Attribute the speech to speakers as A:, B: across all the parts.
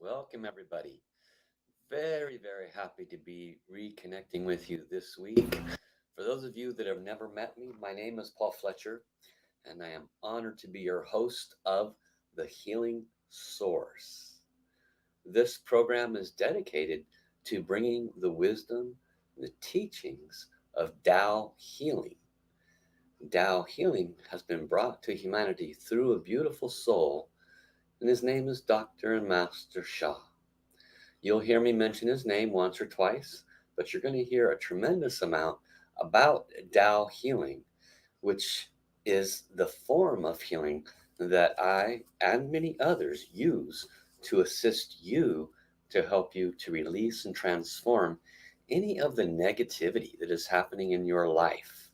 A: Welcome, everybody. Very happy to be reconnecting with you this week. For those of you that have never met me, my name is Paul Fletcher, and I am honored to be your host of The Healing Source. This program is dedicated to bringing the wisdom and the teachings of Tao healing. Tao healing has been brought to humanity through a beautiful soul, and his name is Dr. and Master Sha. You'll hear me mention his name once or twice, but you're going to hear a tremendous amount about Tao healing, which is the form of healing that I and many others use to assist you to help you to release and transform any of the negativity that is happening in your life.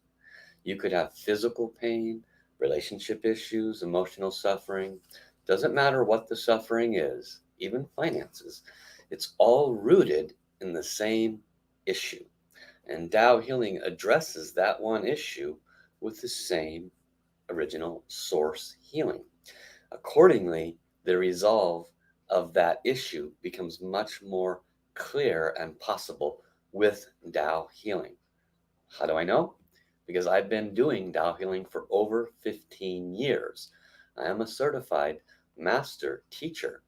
A: You could have physical pain, relationship issues, emotional suffering. Doesn't matter what the suffering is, even finances. It's all rooted in the same issue. And Tao Healing addresses that one issue with the same original source healing. Accordingly, the resolve of that issue becomes much more clear and possible with Tao Healing. How do I know? Because I've been doing Tao Healing for over 15 years. I am a certified master teacher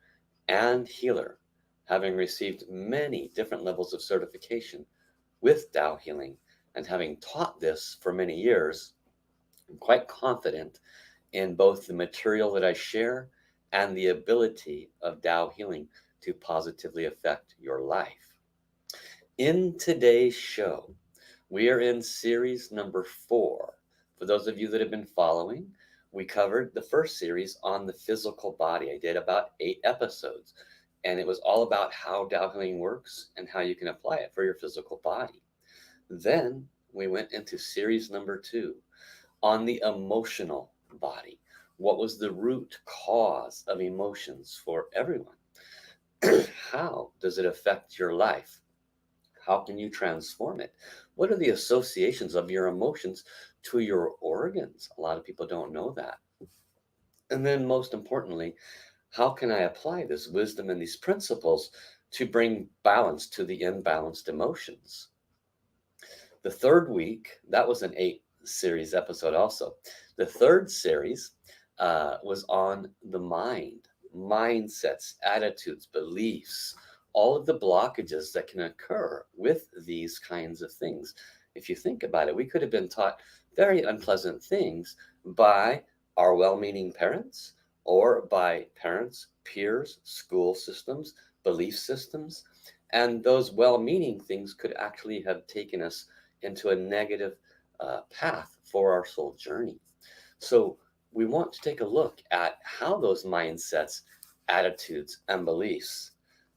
A: and healer, having received many different levels of certification with Tao Healing, and having taught this for many years. I'm quite confident in both the material that I share and the ability of Tao Healing to positively affect your life. In today's show, we are in series number 4. For those of you that have been following, we covered the first series on the physical body. I did about 8 episodes, and it was all about how Tao Healing works and how you can apply it for your physical body. Then we went into series number 2 on the emotional body. What was the root cause of emotions for everyone? How does it affect your life? How can you transform it? What are the associations of your emotions to your organs? A lot of people don't know that. And then, most importantly, how can I apply this wisdom and these principles to bring balance to the imbalanced emotions? The third week, that was an 8 series episode also. The third series was on the mind, mindsets, attitudes, beliefs, all of the blockages that can occur with these kinds of things. If you think about it, we could have been taught very unpleasant things by our well meaning parents or by parents, peers, school systems, belief systems. And those well meaning things could actually have taken us into a negative path for our soul journey. So we want to take a look at how those mindsets, attitudes, and beliefs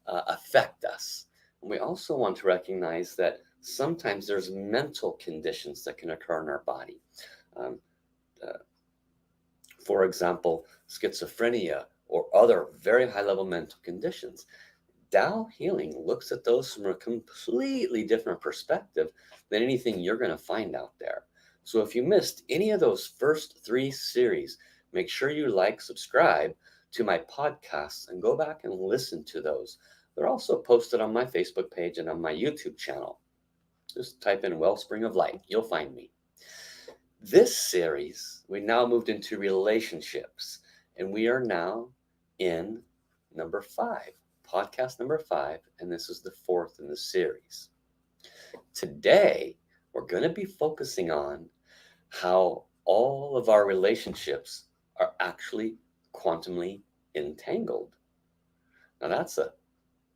A: affect us. And we also want to recognize that sometimes there's mental conditions that can occur in our body. Um, uh, for example, schizophrenia or other very high level mental conditions. Tao healing looks at those from a completely different perspective than anything you're going to find out there. So if you missed any of those first 3 series, make sure you like, subscribe to my podcasts, and go back and listen to those. They're also posted on my Facebook page and on my YouTube channel. Just type in Wellspring of Light, you'll find me. This series, we now moved into relationships, and we are now in number 5, podcast number 5, and this is the 4th in the series. Today, we're going to be focusing on how all of our relationships are actually quantumly entangled. Now, that's a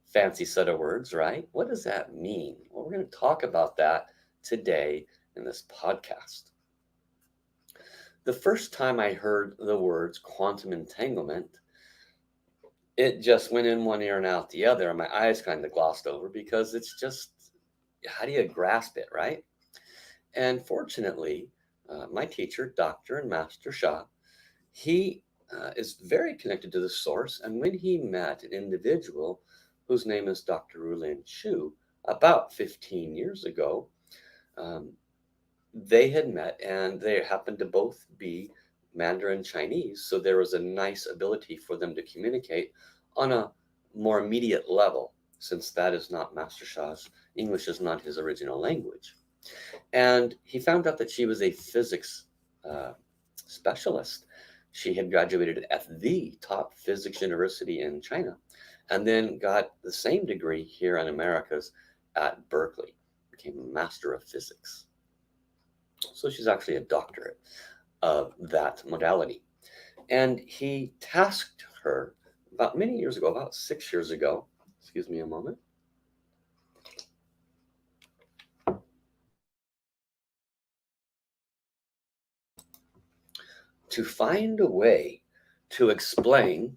A: fancy set of words, right? What does that mean? Well, we're going to talk about that today in this podcast. The first time I heard the words quantum entanglement, it just went in one ear and out the other, and my eyes kind of glossed over because it's just, how do you grasp it, right? And fortunately, my teacher, Dr. and Master Sha, he is very connected to the source. And when he met an individual whose name is Dr. Rulin Chu about 15 years ago, um, they had met and they happened to both be Mandarin Chinese. So there was a nice ability for them to communicate on a more immediate level, since that is not Master Sha's, English is not his original language. And he found out that she was a physics uh, specialist. She had graduated at the top physics university in China and then got the same degree here in Americas at Berkeley, became a master of physics. So she's actually a doctorate of that modality. And he tasked her about many years ago, about 6 years ago, excuse me a moment, to find a way to explain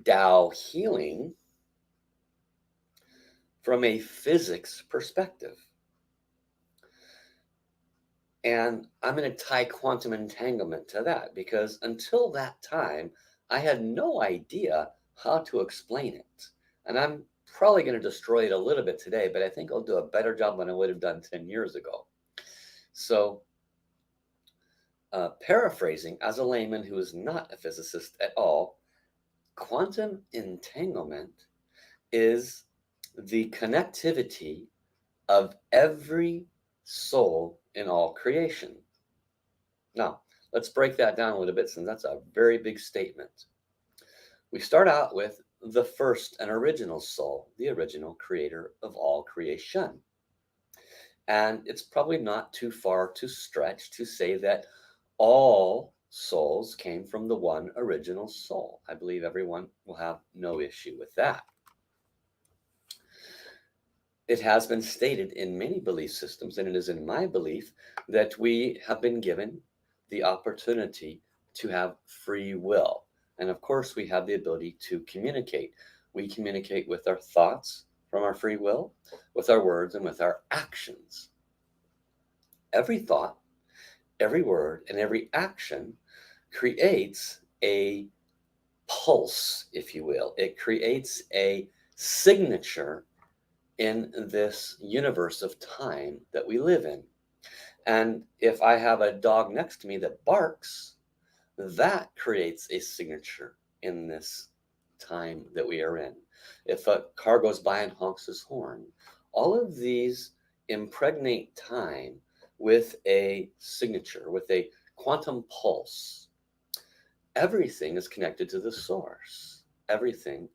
A: Tao healing from a physics perspective. And I'm going to tie quantum entanglement to that because until that time, I had no idea how to explain it. And I'm probably going to destroy it a little bit today, but I think I'll do a better job than I would have done 10 years ago. So, paraphrasing as a layman who is not a physicist at all, quantum entanglement is the connectivity of every soul in all creation. Now, let's break that down a little bit since that's a very big statement. We start out with the first and original soul, the original creator of all creation. And it's probably not too far to stretch to say that all souls came from the one original soul. I believe everyone will have no issue with that. It has been stated in many belief systems, and it is in my belief, that we have been given the opportunity to have free will. And of course, we have the ability to communicate. We communicate with our thoughts from our free will, with our words, and with our actions. Every thought, every word, and every action creates a pulse, if you will. It creates a signature in this universe of time that we live in. And if I have a dog next to me that barks, that creates a signature in this time that we are in. If a car goes by and honks his horn, all of these impregnate time with a signature, with a quantum pulse. Everything is connected to the source. Everything,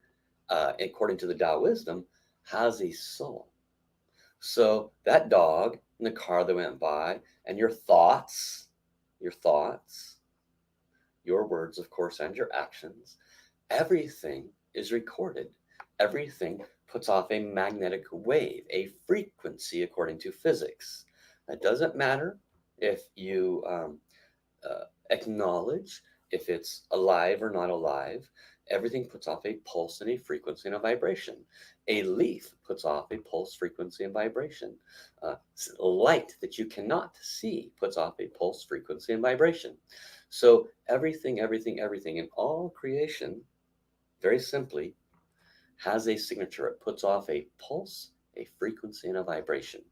A: according to the Tao wisdom, has a soul. So that dog and the car that went by, and your thoughts, your words, of course, and your actions, everything is recorded. Everything puts off a magnetic wave, a frequency according to physics. It doesn't matter if you acknowledge if it's alive or not alive. Everything puts off a pulse and a frequency and a vibration. A leaf puts off a pulse, frequency, and vibration. Light that you cannot see puts off a pulse, frequency, and vibration. So everything in all creation, very simply, has a signature. It puts off a pulse, a frequency, and a vibration.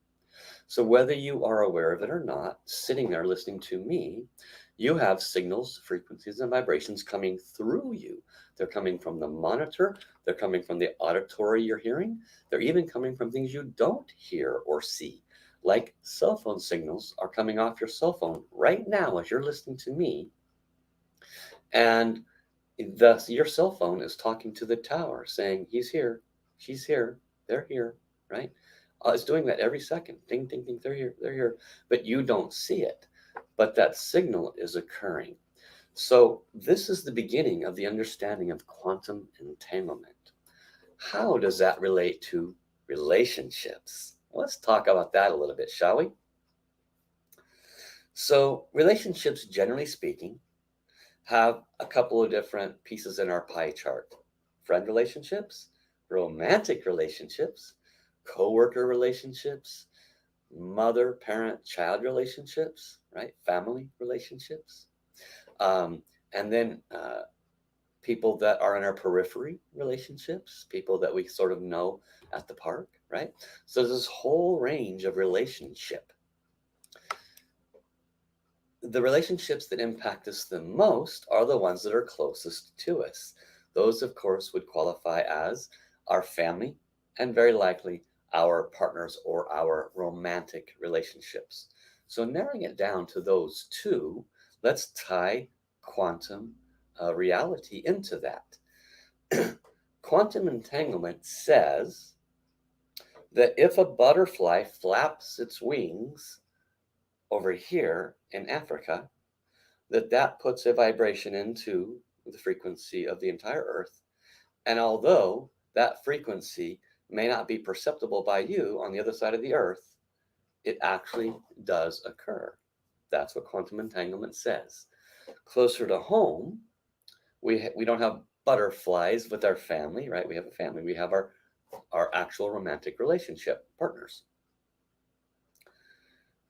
A: So whether you are aware of it or not, sitting there listening to me, you have signals, frequencies, and vibrations coming through you. They're coming from the monitor. They're coming from the auditory you're hearing. They're even coming from things you don't hear or see, like cell phone signals are coming off your cell phone right now as you're listening to me. And your cell phone is talking to the tower saying, he's here, she's here, they're here, right? It's doing that every second. Ding, ding, ding, they're here, they're here. But you don't see it. But that signal is occurring. So this is the beginning of the understanding of quantum entanglement. How does that relate to relationships? Let's talk about that a little bit, shall we? So relationships, generally speaking, have a couple of different pieces in our pie chart. Friend relationships, romantic relationships, co-worker relationships, mother, parent, child relationships, right? Family relationships. And then people that are in our periphery relationships, people that we sort of know at the park, right? So there's this whole range of relationship. The relationships that impact us the most are the ones that are closest to us. Those, of course, would qualify as our family and very likely our partners or our romantic relationships. So, narrowing it down to those two, let's tie quantum reality into that. Quantum entanglement says that if a butterfly flaps its wings over here in Africa, that puts a vibration into the frequency of the entire earth. And although that frequency may not be perceptible by you on the other side of the earth, it actually does occur. That's what quantum entanglement says. Closer to home, we don't have butterflies with our family, right? We have a family. We have our actual romantic relationship partners.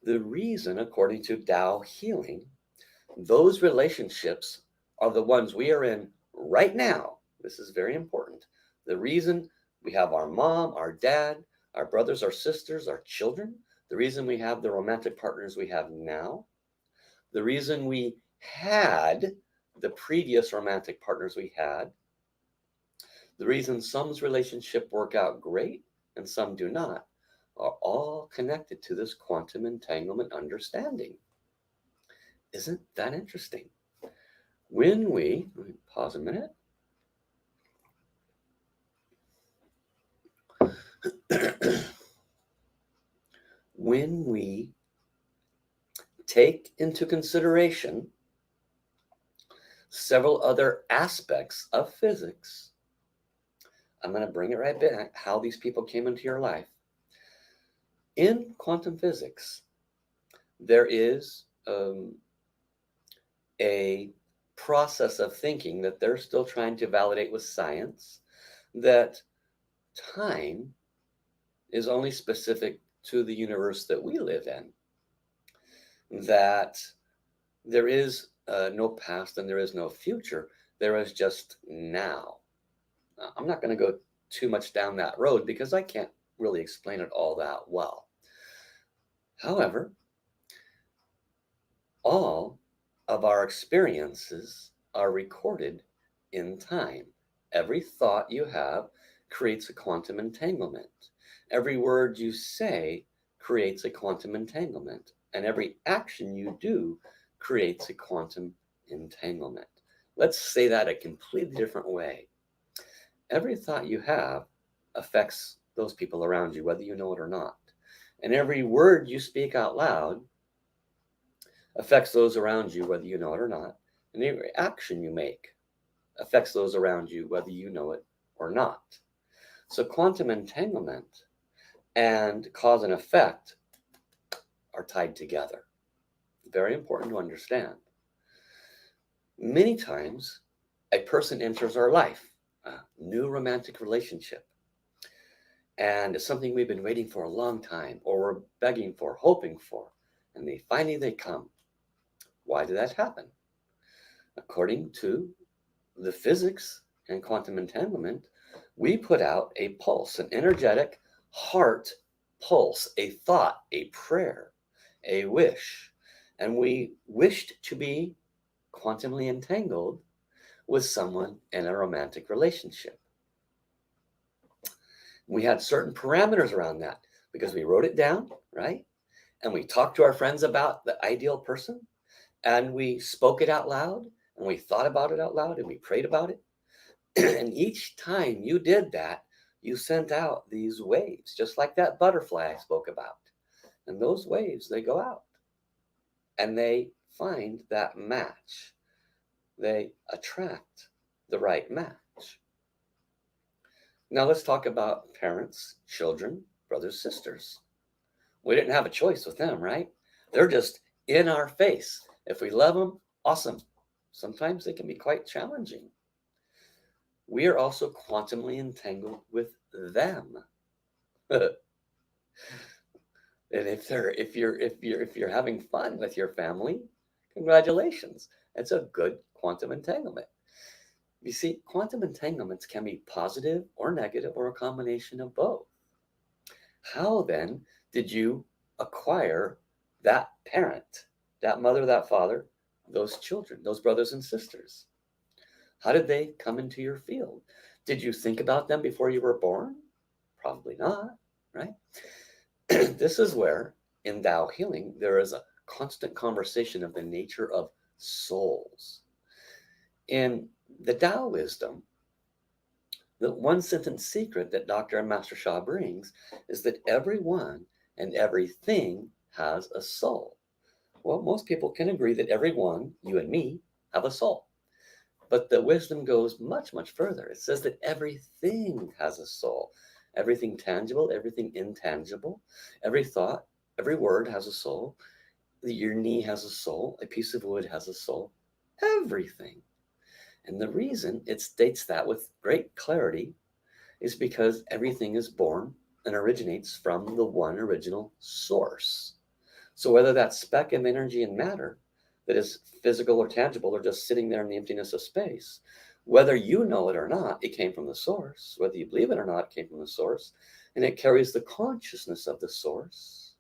A: The reason, according to Tao healing, those relationships are the ones we are in right now. This is very important. The reason we have our mom, our dad, our brothers, our sisters, our children, the reason we have the romantic partners we have now, the reason we had the previous romantic partners we had, the reason some's relationship work out great and some do not, are all connected to this quantum entanglement understanding. Isn't that interesting? Let me pause a minute. When we take into consideration several other aspects of physics, I'm going to bring it right back how these people came into your life. In quantum physics, there is a process of thinking that they're still trying to validate with science that time is only specific to the universe that we live in, that there is no past and there is no future. There is just now. I'm not going to go too much down that road because I can't really explain it all that well. However, all of our experiences are recorded in time. Every thought you have creates a quantum entanglement. Every word you say creates a quantum entanglement. And every action you do creates a quantum entanglement. Let's say that a completely different way. Every thought you have affects those people around you, whether you know it or not. And every word you speak out loud affects those around you, whether you know it or not. And every action you make affects those around you, whether you know it or not. So quantum entanglement and cause and effect are tied together. Very important to understand. Many times, a person enters our life, a new romantic relationship, and it's something we've been waiting for a long time, or we're begging for, hoping for, and they come. Why did that happen? According to the physics and quantum entanglement, we put out a pulse, an energetic heart pulse, a thought, a prayer, a wish, and we wished to be quantumly entangled with someone in a romantic relationship. We had certain parameters around that because we wrote it down, right? And we talked to our friends about the ideal person, and we spoke it out loud, and we thought about it out loud, and we prayed about it. And each time you did that, you sent out these waves, just like that butterfly I spoke about. And those waves, they go out and they find that match. They attract the right match. Now let's talk about parents, children, brothers, sisters. We didn't have a choice with them, right? They're just in our face. If we love them, awesome. Sometimes they can be quite challenging. We are also quantumly entangled with them. And if you're having fun with your family, congratulations. It's a good quantum entanglement. You see, quantum entanglements can be positive or negative or a combination of both. How then did you acquire that parent, that mother, that father, those children, those brothers and sisters? How did they come into your field? Did you think about them before you were born? Probably not, right? This is where, in Tao healing, there is a constant conversation of the nature of souls. In the Tao wisdom, the one sentence secret that Dr. and Master Sha brings is that everyone and everything has a soul. Well, most people can agree that everyone, you and me, have a soul. But the wisdom goes much, much further. It says that everything has a soul. Everything tangible, everything intangible, every thought, every word has a soul. Your knee has a soul. A piece of wood has a soul. Everything. And the reason it states that with great clarity is because everything is born and originates from the one original source. So whether that speck of energy and matter that is physical or tangible or just sitting there in the emptiness of space, whether you know it or not, it came from the source. Whether you believe it or not, it came from the source. And it carries the consciousness of the source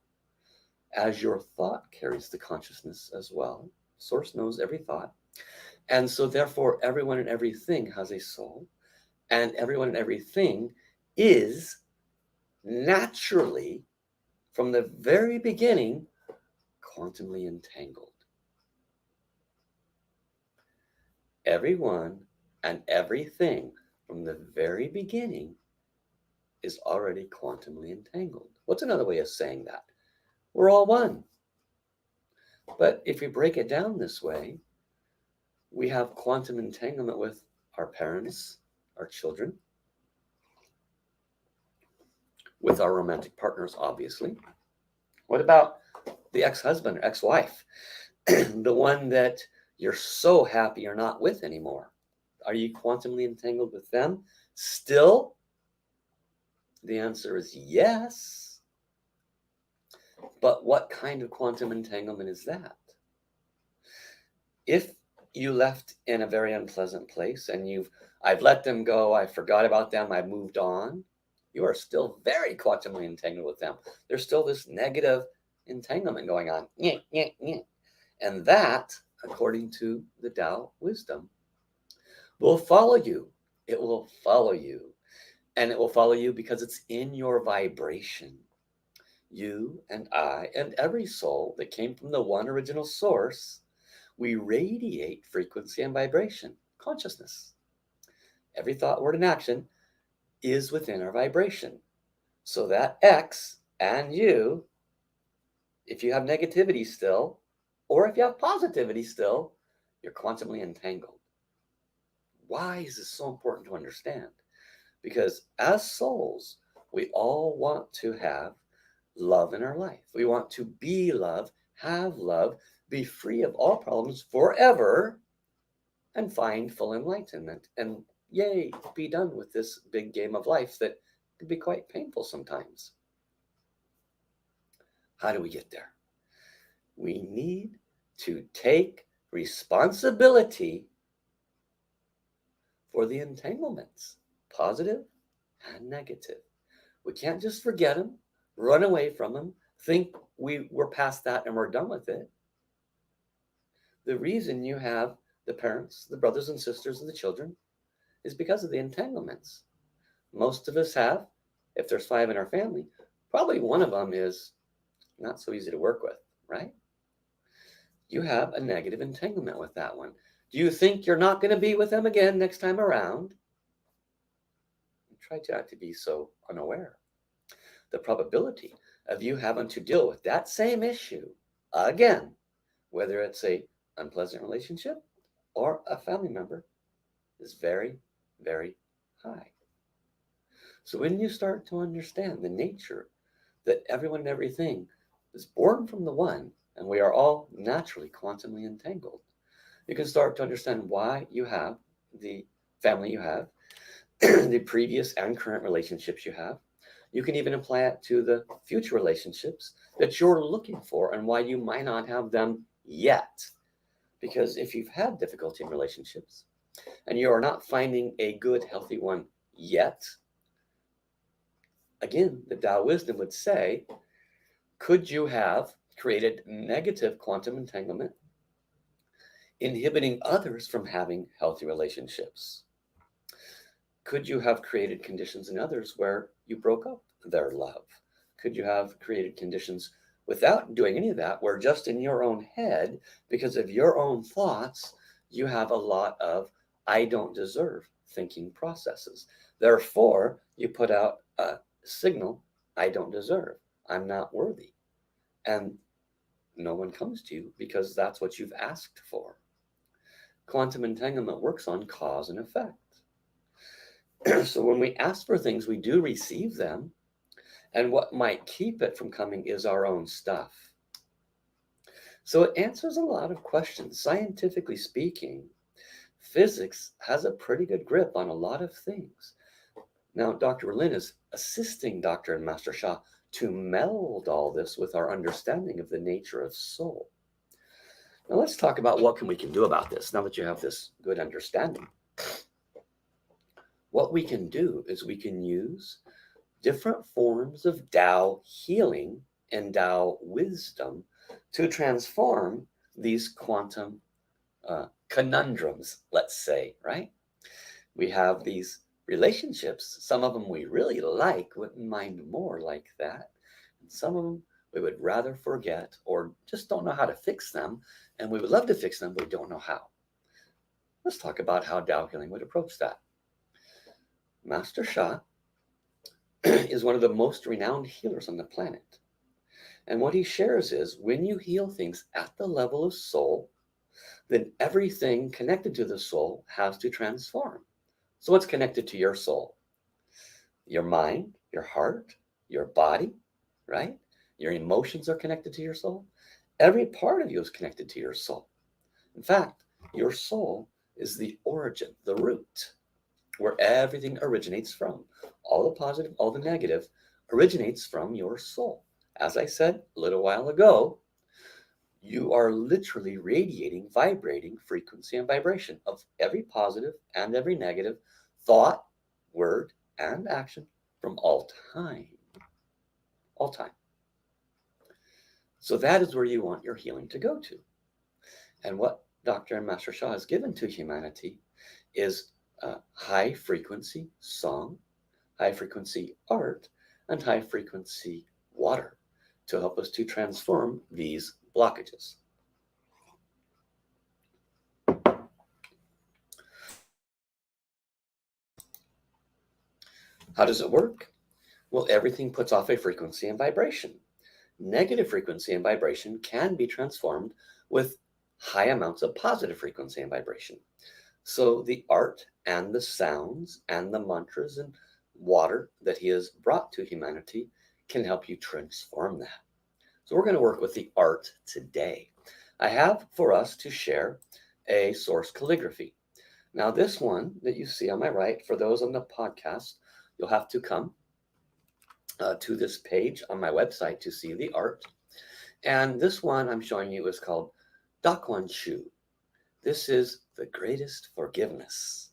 A: as your thought carries the consciousness as well. Source knows every thought. And so therefore, everyone and everything has a soul. And everyone and everything is naturally, from the very beginning, quantumly entangled. Everyone and everything from the very beginning is already quantumly entangled. What's another way of saying that? We're all one. But if we break it down this way, we have quantum entanglement with our parents, our children, with our romantic partners, obviously. What about the ex-husband or ex-wife? The one that you're so happy you're not with anymore. Are you quantumly entangled with them still? The answer is yes. But what kind of quantum entanglement is that? If you left in a very unpleasant place and I've let them go, I forgot about them, I've moved on, you are still very quantumly entangled with them. There's still this negative entanglement going on. And that, according to the Tao wisdom, will follow you. It will follow you. And it will follow you because it's in your vibration. You and I and every soul that came from the one original source, we radiate frequency and vibration, consciousness. Every thought, word, and action is within our vibration. So that X and you, if you have negativity still, or if you have positivity still, you're quantumly entangled. Why is this so important to understand? Because as souls, we all want to have love in our life. We want to be love, have love, be free of all problems forever, and find full enlightenment. And yay, be done with this big game of life that can be quite painful sometimes. How do we get there? We need to take responsibility for the entanglements, positive and negative. We can't just forget them, run away from them, think we're past that and we're done with it. The reason you have the parents, the brothers and sisters, and the children is because of the entanglements. Most of us have, if there's 5 in our family, probably one of them is not so easy to work with, right? You have a negative entanglement with that one. Do you think you're not going to be with them again next time around? Try not to be so unaware. The probability of you having to deal with that same issue again, whether it's a unpleasant relationship or a family member, is very, very high. So when you start to understand the nature that everyone and everything is born from the one, and we are all naturally quantumly entangled, you can start to understand why you have the family you have, the previous and current relationships you have. You can even apply it to the future relationships that you're looking for and why you might not have them yet. Because if you've had difficulty in relationships and you are not finding a good, healthy one yet, again, the Tao wisdom would say, could you have created negative quantum entanglement inhibiting others from having healthy relationships? Could you have created conditions in others where you broke up their love? Could you have created conditions without doing any of that, where just in your own head, because of your own thoughts, you have a lot of I don't deserve thinking processes? Therefore, you put out a signal, I don't deserve, I'm not worthy. And no one comes to you because that's what you've asked for. Quantum entanglement works on cause and effect. So when we ask for things, we do receive them. And what might keep it from coming is our own stuff. So it answers a lot of questions. Scientifically speaking, physics has a pretty good grip on a lot of things. Now, Dr. Berlin is assisting Dr. and Master Sha to meld all this with our understanding of the nature of soul. Now let's talk about what we can do about this, now that you have this good understanding. What we can do is we can use different forms of Tao healing and Tao wisdom to transform these quantum conundrums, let's say, right? We have these relationships. Some of them we really like, wouldn't mind more like that. And some of them we would rather forget or just don't know how to fix them. And we would love to fix them, but we don't know how. Let's talk about how Tao healing would approach that. Master Sha is one of the most renowned healers on the planet. And what he shares is when you heal things at the level of soul, then everything connected to the soul has to transform. So what's connected to your soul? Your mind, your heart, your body, right? Your emotions are connected to your soul. Every part of you is connected to your soul. In fact, your soul is the origin, the root, where everything originates from. All the positive, all the negative originates from your soul. As I said a little while ago, you are literally radiating, vibrating frequency and vibration of every positive and every negative thought, word, and action from all time. All time. So that is where you want your healing to go to. And what Dr. and Master Sha has given to humanity is high frequency song, high frequency art, and high frequency water to help us to transform these blockages. How does it work? Well, everything puts off a frequency and vibration. Negative frequency and vibration can be transformed with high amounts of positive frequency and vibration. So the art and the sounds and the mantras and water that he has brought to humanity can help you transform that. So we're going to work with the art today. I have for us to share a source calligraphy. Now this one that you see on my right, for those on the podcast, you'll have to come to this page on my website to see the art. And this one I'm showing you is called Da Quan Chu. This is the greatest forgiveness.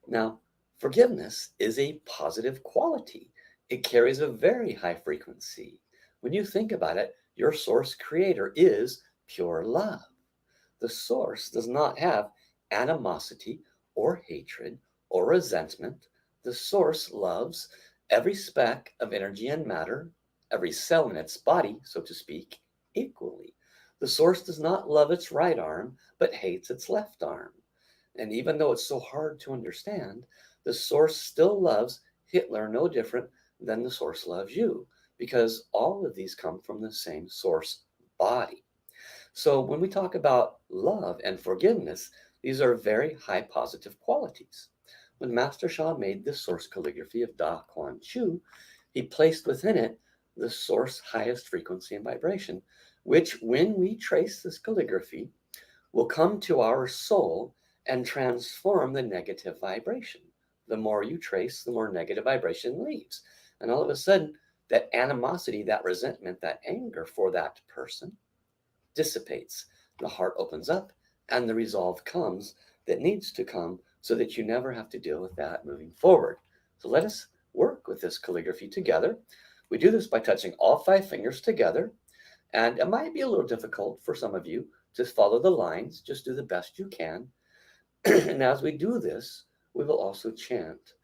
A: Now, forgiveness is a positive quality. It carries a very high frequency. When you think about it, your source creator is pure love. The source does not have animosity or hatred or resentment. The source loves every speck of energy and matter, every cell in its body, so to speak, equally. The source does not love its right arm, but hates its left arm. And even though it's so hard to understand, the source still loves Hitler no different than the source loves you, because all of these come from the same source body. So when we talk about love and forgiveness, these are very high positive qualities. When Master Sha made this source calligraphy of Da Quan Chu, he placed within it the source highest frequency and vibration, which when we trace this calligraphy will come to our soul and transform the negative vibration. The more you trace, the more negative vibration leaves. And all of a sudden, that animosity, that resentment, that anger for that person dissipates. The heart opens up and the resolve comes that needs to come so that you never have to deal with that moving forward. So let us work with this calligraphy together. We do this by touching all 5 fingers together. And it might be a little difficult for some of you Just follow the lines, just do the best you can. And as we do this, we will also chant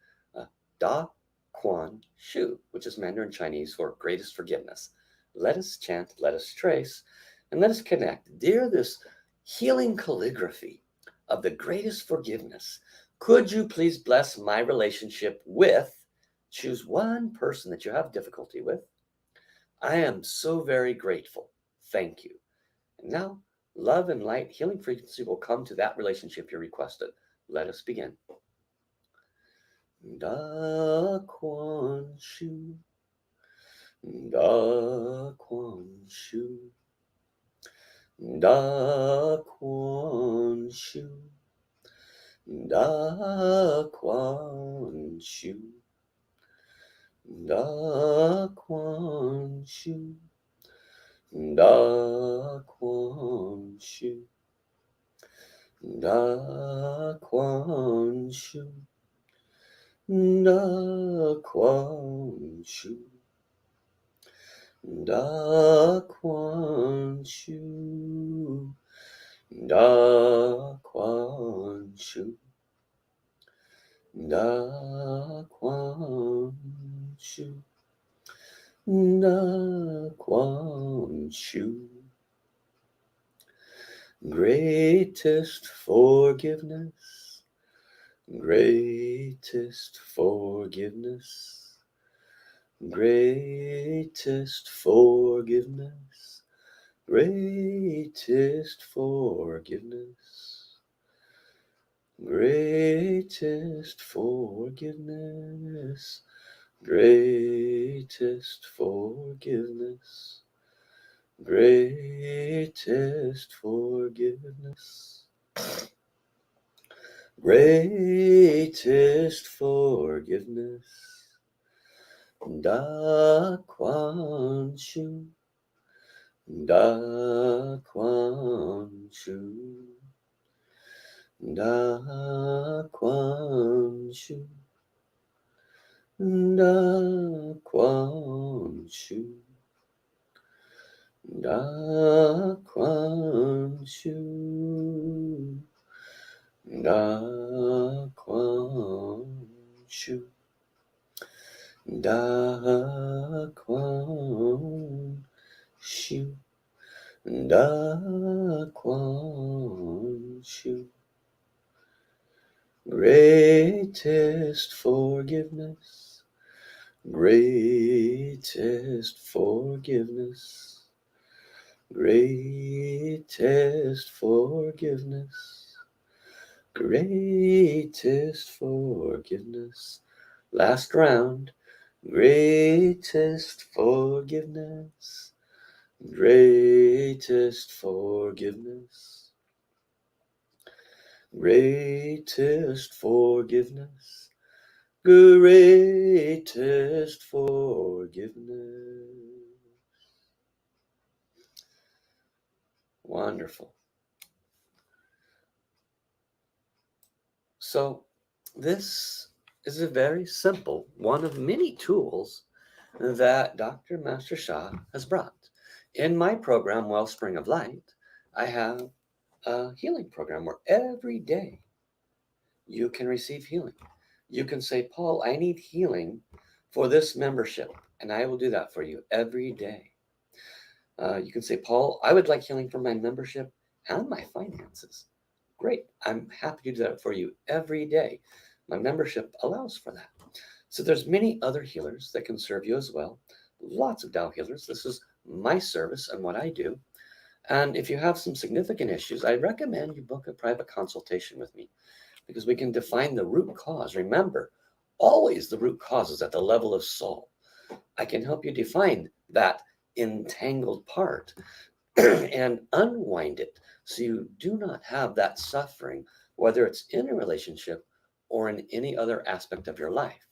A: Da Quan Shu, which is Mandarin Chinese for greatest forgiveness. Let us chant, let us trace, and let us connect. Dear this healing calligraphy of the greatest forgiveness, could you please bless my relationship with, choose one person that you have difficulty with. I am so very grateful. Thank you. And now, love and light healing frequency will come to that relationship you requested. Let us begin. Da Quan Shu, Da Quan Shu, Da Quan Shu, Da Quan Shu, Da Quan Shu, Da Quan Shu, Da Quan Shu, Da Quan Shu, Da Quan Shu, Da Quan Shu, Da Quan Shu, Da Quan Shu. Greatest forgiveness, greatest forgiveness, greatest forgiveness, greatest forgiveness, greatest forgiveness, greatest forgiveness, greatest forgiveness, greatest forgiveness. Da Quan Shu, Da Quan Shu, Da Quan Shu, Da Quan Shu, Da Quan Shu, Da Quan Shu, Da Quan Shu, Da Quan Shu. Greatest forgiveness, greatest forgiveness, greatest forgiveness, greatest forgiveness. Last round. Greatest forgiveness, greatest forgiveness, greatest forgiveness, greatest forgiveness. Wonderful. So this is a very simple one of many tools that Dr. Master Sha has brought. In my program, Wellspring of Light, I have a healing program where every day you can receive healing. You can say, Paul, I need healing for this membership, and I will do that for you every day. You can say, Paul, I would like healing for my membership and my finances. Great, I'm happy to do that for you every day. My membership allows for that. So there's many other healers that can serve you as well. Lots of Tao healers. This is my service and what I do. And if you have some significant issues, I recommend you book a private consultation with me because we can define the root cause. Remember, always the root cause is at the level of soul. I can help you define that entangled part and unwind it so you do not have that suffering, whether it's in a relationship or in any other aspect of your life.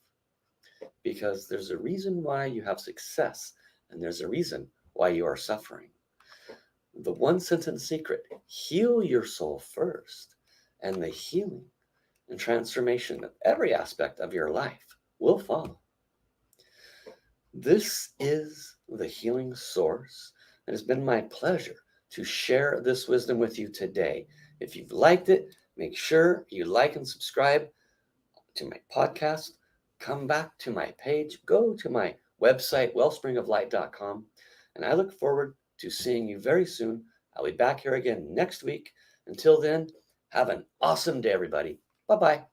A: Because there's a reason why you have success and there's a reason why you are suffering. The one sentence secret: heal your soul first, and the healing and transformation of every aspect of your life will follow. This is the healing source. It has been my pleasure to share this wisdom with you today. If you've liked it, make sure you like and subscribe to my podcast. Come back to my page, go to my website, wellspringoflight.com, and I look forward to seeing you very soon. I'll be back here again next week. Until then, have an awesome day, everybody. Bye-bye.